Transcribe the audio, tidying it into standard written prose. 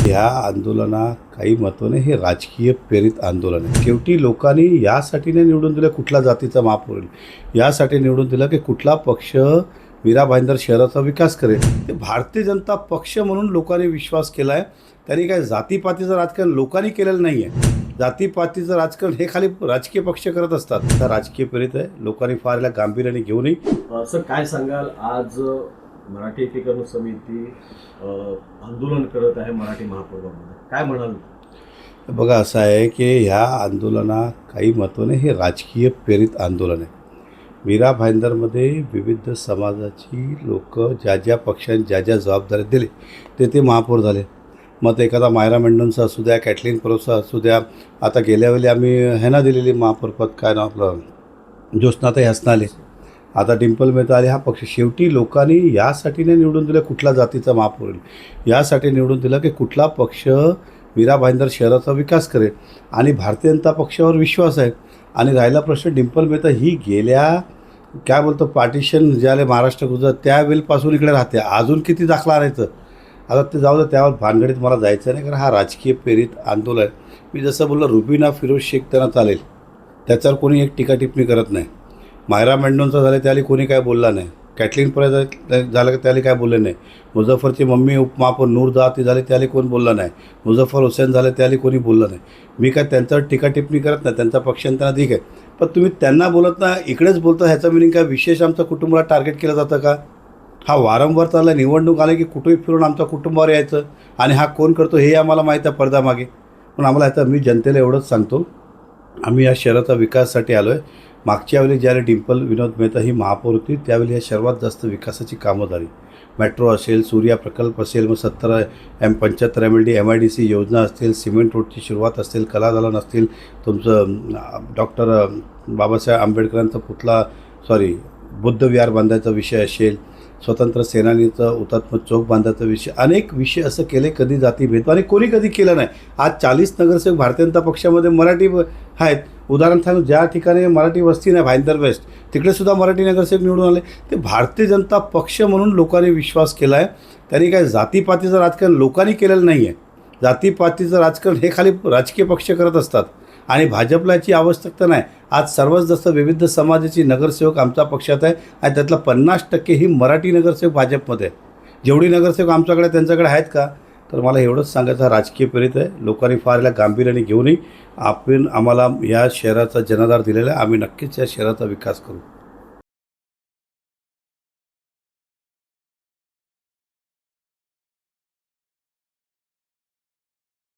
या आंदोलना काही महत्त्वाने हे राजकीय प्रेरित आंदोलन आहे. शेवटी लोकांनी यासाठी नाही निवडून दिलं कुठला जातीचा महापौर होईल, यासाठी निवडून दिलं की कुठला पक्ष मीरा भाईंदर शहराचा विकास करेल. ते भारतीय जनता पक्ष म्हणून लोकांनी विश्वास केला आहे. त्यांनी काय जातीपातीचं राजकारण लोकांनी केलेलं नाही आहे. जातीपातीचं राजकारण हे खाली राजकीय पक्ष करत असतात. तर राजकीय प्रेरित आहे. लोकांनी फार याला गांभीर्याने घेऊ नये. सर काय सांगाल, आज मराठी एकीकरण समिती आंदोलन करत आहे मराठी महापौरामध्ये, काय म्हणाल? बघा असं आहे की ह्या आंदोलना काही महत्त्वाने हे राजकीय प्रेरित आंदोलन आहे. मीरा भाईंदरमध्ये विविध समाजाची लोक ज्या ज्या पक्षांनी ज्या ज्या जबाबदाऱ्या दिले ते महापौर झाले. मग एखादा मायरा मेंडनचा असू द्या, कॅटलिन परोसा असू द्या, आता गेल्यावेळी आम्ही ह्यांना दिलेली महापौरपद काय नाव आपलं ज्योत्स्नाताई हसनाले, आता डिंपल मेहता आले. हा पक्ष शेवटी लोकांनी यासाठी नाही निवडून दिलं कुठला जातीचा महापौर होईल, यासाठी निवडून दिलं की कुठला पक्ष मीरा भाईंदर शहराचा विकास करेल आणि भारतीय जनता पक्षावर विश्वास आहे. आणि राहिला प्रश्न डिंपल मेहता ही गेल्या काय बोलतो पार्टिशन ज्याला महाराष्ट्र गुजरात त्यावेळीपासून इकडे राहते, अजून किती दाखला आणायचं. आता ते जाऊ दे, त्यावर भानगडीत मला जायचं नाही, कारण हा राजकीय प्रेरित आंदोलन आहे. मी जसं बोललो रुबीना फिरोज शेख त्यांना चालेल, त्याच्यावर कोणी एक टीका टिप्पणी करत नाही. मायरा मेंडोनचं झालं त्याला कोणी काय बोलला नाही. कॅटलिन परेड झालं की त्याला काय बोलले नाही. मुझफ्फरची मम्मी उपमहापौर नूर ती झाली त्याला कोण बोलला नाही. मुझफ्फर हुसेन झाले त्याला कोणी बोललं नाही. मी काय त्यांच्यावर टीका टिप्पणी करत नाही, त्यांचा पक्ष त्यांना ठीक आहे. पण तुम्ही त्यांना बोलत ना इकडेच बोलता, ह्याचा मिनिंग काय विशेष आमच्या कुटुंबाला टार्गेट केलं जातं का? हा वारंवार चालला, निवडणूक आले की कुठेही फिरून आमच्या कुटुंबावर यायचं आणि हा कोण करतो हे आम्हाला माहीत आहे पडद्यामागे. पण आम्हाला ह्याचा मी जनतेला एवढंच सांगतो, आम्ही या शहराचा विकासासाठी आलो आहे. मागच्या वेळी ज्यावेळी डिंपल विनोद मेहता ही महापौर होती त्यावेळी या सर्वात जास्त विकासाची कामं झाली. मेट्रो असेल, सूर्या प्रकल्प असेल, मग 75 MLD MIDC योजना असतील, सिमेंट रोडची सुरुवात असतील, कलादालन असतील, तुमचं डॉक्टर बाबासाहेब आंबेडकरांचा बुद्ध विहार बांधायचा विषय असेल, स्वतंत्र सेनानीचं हुतात्मा चौक बांधायचा विषय, अनेक विषय असं केले. कधी जातीभेद आणि कोणी कधी केलं नाही. आज 40 नगरसेवक भारतीय जनता पक्षामध्ये मराठी आहेत. उदाहरण सांगू, ज्या ठिकाणी मराठी वस्ती नाही भाईंदर वेस्ट तिकडे सुद्धा मराठी नगरसेवक निवडून आले. ते भारतीय जनता पक्ष म्हणून लोकांनी विश्वास केला आहे. त्यांनी काय जातीपातीचं राजकारण लोकांनी केलेलं नाही आहे. जातीपातीचं राजकारण हे खाली राजकीय पक्ष करत असतात आणि भाजपला याची आवश्यकता नाही. आज सर्वच जास्त विविध समाजाची नगरसेवक आमच्या पक्षात आहे आणि त्यातला 50% ही मराठी नगरसेवक भाजपमध्ये आहे. जेवढी नगरसेवक आमच्याकडे त्यांच्याकडे आहेत का? तर मला एवढंच सांगायचं, हा राजकीय प्रेरित आहे. लोकांनी फार याला गांभीर्याने घेऊ नये. आम्हाला या शहराचा जनाधार दिलेला आहे. आम्ही नक्कीच या शहराचा विकास करू.